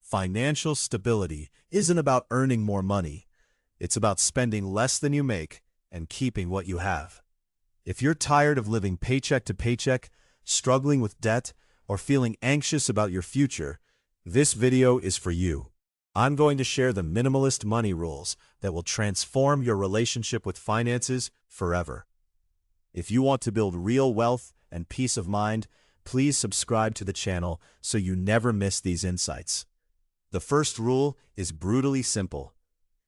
Financial stability isn't about earning more money. It's about spending less than you make and keeping what you have. If you're tired of living paycheck to paycheck, struggling with debt, or feeling anxious about your future, this video is for you. I'm going to share the minimalist money rules that will transform your relationship with finances forever. If you want to build real wealth and peace of mind, please subscribe to the channel so you never miss these insights. The first rule is brutally simple.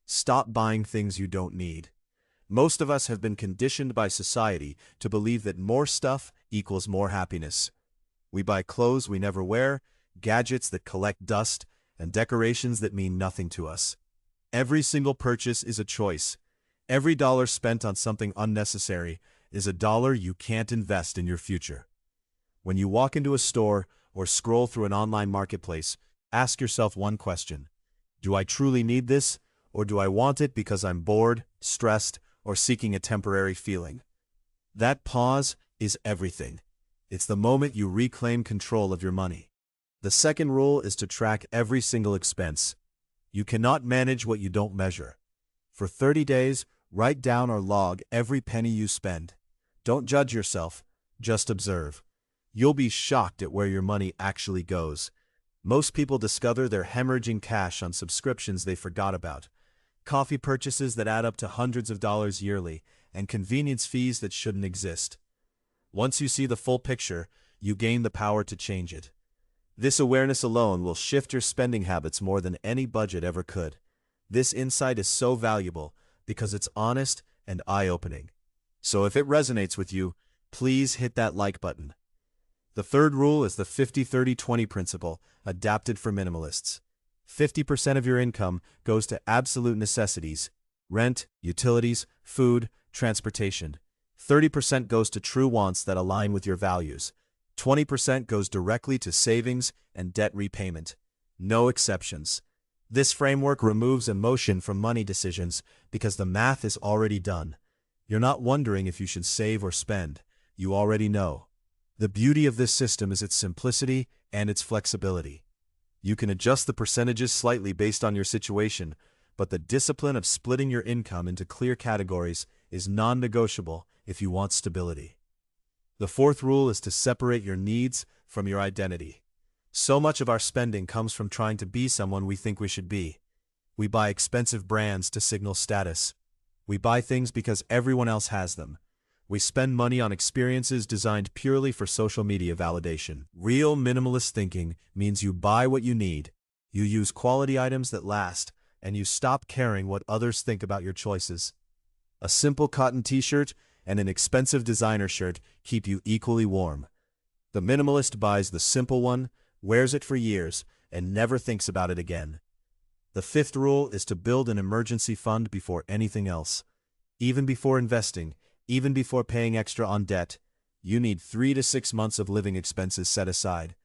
Stop buying things you don't need. Most of us have been conditioned by society to believe that more stuff equals more happiness. We buy clothes we never wear, gadgets that collect dust, and decorations that mean nothing to us. Every single purchase is a choice. Every dollar spent on something unnecessary is a dollar you can't invest in your future. When you walk into a store or scroll through an online marketplace, ask yourself one question. Do I truly need this, or do I want it because I'm bored, stressed, or seeking a temporary feeling? That pause is everything. It's the moment you reclaim control of your money. The second rule is to track every single expense. You cannot manage what you don't measure. For 30 days, write down or log every penny you spend. Don't judge yourself, just observe. You'll be shocked at where your money actually goes. Most people discover they're hemorrhaging cash on subscriptions they forgot about, coffee purchases that add up to hundreds of dollars yearly, and convenience fees that shouldn't exist. Once you see the full picture, you gain the power to change it. This awareness alone will shift your spending habits more than any budget ever could. This insight is so valuable because it's honest and eye-opening. So if it resonates with you, please hit that like button. The third rule is the 50-30-20 principle, adapted for minimalists. 50% of your income goes to absolute necessities: rent, utilities, food, transportation. 30% goes to true wants that align with your values. 20% goes directly to savings and debt repayment. No exceptions. This framework removes emotion from money decisions because the math is already done. You're not wondering if you should save or spend. You already know. The beauty of this system is its simplicity and its flexibility. You can adjust the percentages slightly based on your situation, but the discipline of splitting your income into clear categories is non-negotiable if you want stability. The fourth rule is to separate your needs from your identity. So much of our spending comes from trying to be someone we think we should be. We buy expensive brands to signal status. We buy things because everyone else has them. We spend money on experiences designed purely for social media validation. Real minimalist thinking means you buy what you need, you use quality items that last, and you stop caring what others think about your choices. A simple cotton t-shirt and an expensive designer shirt keep you equally warm. The minimalist buys the simple one, wears it for years, and never thinks about it again. The fifth rule is to build an emergency fund before anything else. Even before investing, even before paying extra on debt, you need 3 to 6 months of living expenses set aside.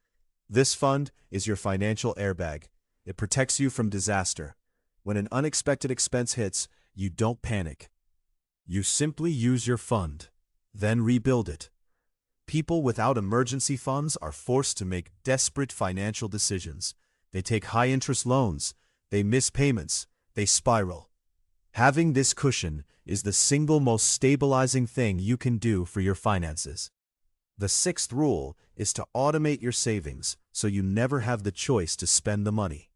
This fund is your financial airbag. It protects you from disaster. When an unexpected expense hits, you don't panic. You simply use your fund, then rebuild it. People without emergency funds are forced to make desperate financial decisions. They take high-interest loans, they miss payments, they spiral. Having this cushion is the single most stabilizing thing you can do for your finances. The sixth rule is to automate your savings so you never have the choice to spend the money.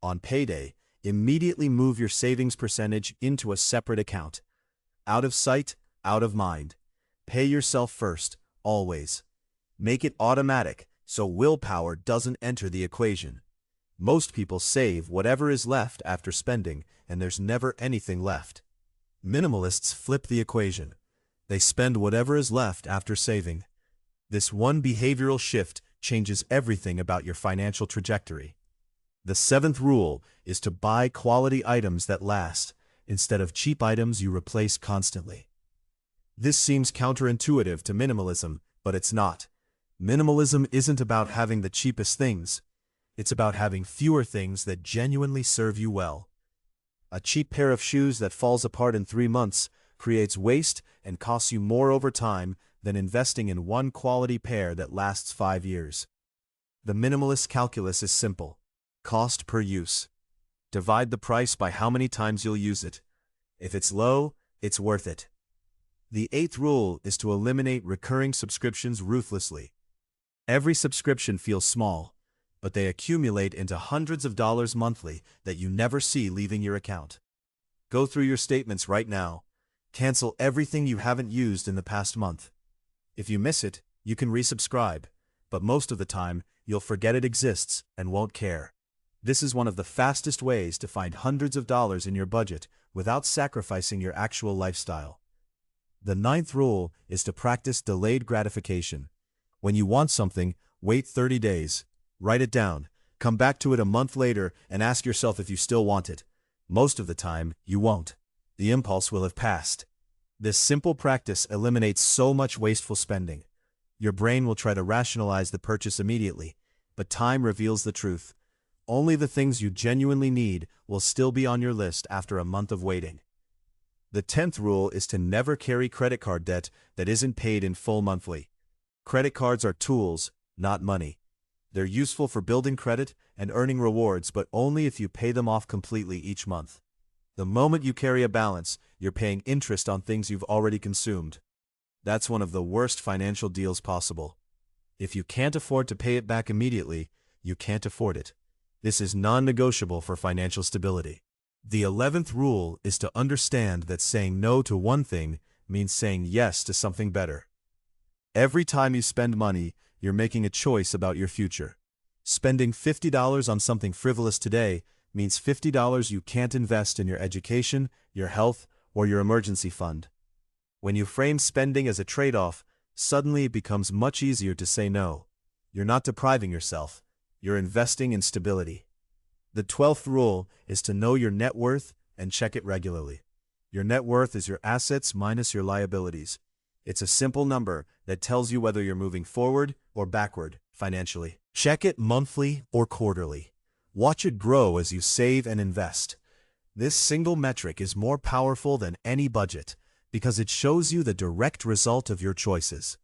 On payday, immediately move your savings percentage into a separate account. Out of sight, out of mind. Pay yourself first, always. Make it automatic so willpower doesn't enter the equation. Most people save whatever is left after spending, and there's never anything left. Minimalists flip the equation. They spend whatever is left after saving. This one behavioral shift changes everything about your financial trajectory. The seventh rule is to buy quality items that last, instead of cheap items you replace constantly. This seems counterintuitive to minimalism, but it's not. Minimalism isn't about having the cheapest things. It's about having fewer things that genuinely serve you well. A cheap pair of shoes that falls apart in 3 months creates waste and costs you more over time than investing in one quality pair that lasts 5 years. The minimalist calculus is simple. Cost per use. Divide the price by how many times you'll use it. If it's low, it's worth it. The 8th rule is to eliminate recurring subscriptions ruthlessly. Every subscription feels small, but they accumulate into hundreds of dollars monthly that you never see leaving your account. Go through your statements right now. Cancel everything you haven't used in the past month. If you miss it, you can resubscribe, but most of the time, you'll forget it exists and won't care. This is one of the fastest ways to find hundreds of dollars in your budget without sacrificing your actual lifestyle. The 9th rule is to practice delayed gratification. When you want something, wait 30 days. Write it down. Come back to it a month later and ask yourself if you still want it. Most of the time, you won't. The impulse will have passed. This simple practice eliminates so much wasteful spending. Your brain will try to rationalize the purchase immediately, but time reveals the truth. Only the things you genuinely need will still be on your list after a month of waiting. The 10th rule is to never carry credit card debt that isn't paid in full monthly. Credit cards are tools, not money. They're useful for building credit and earning rewards, but only if you pay them off completely each month. The moment you carry a balance, you're paying interest on things you've already consumed. That's one of the worst financial deals possible. If you can't afford to pay it back immediately, you can't afford it. This is non-negotiable for financial stability. The 11th rule is to understand that saying no to one thing means saying yes to something better. Every time you spend money, you're making a choice about your future. Spending $50 on something frivolous today means $50 you can't invest in your education, your health, or your emergency fund. When you frame spending as a trade-off, suddenly it becomes much easier to say no. You're not depriving yourself. You're investing in stability. The 12th rule is to know your net worth and check it regularly. Your net worth is your assets minus your liabilities. It's a simple number that tells you whether you're moving forward or backward financially. Check it monthly or quarterly. Watch it grow as you save and invest. This single metric is more powerful than any budget because it shows you the direct result of your choices.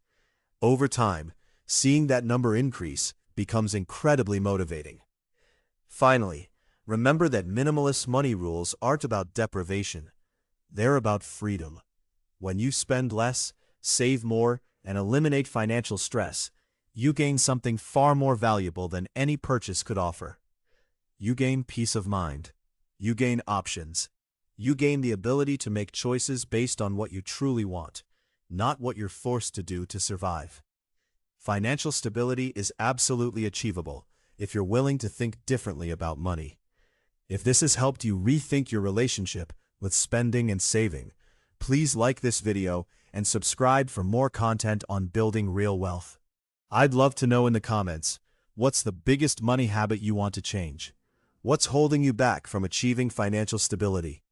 Over time, seeing that number increase becomes incredibly motivating. Finally, remember that minimalist money rules aren't about deprivation. They're about freedom. When you spend less, save more, and eliminate financial stress, you gain something far more valuable than any purchase could offer. You gain peace of mind. You gain options. You gain the ability to make choices based on what you truly want, not what you're forced to do to survive. Financial stability is absolutely achievable if you're willing to think differently about money. If this has helped you rethink your relationship with spending and saving, please like this video and subscribe for more content on building real wealth. I'd love to know in the comments, what's the biggest money habit you want to change? What's holding you back from achieving financial stability?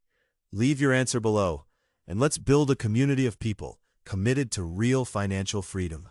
Leave your answer below, and let's build a community of people committed to real financial freedom.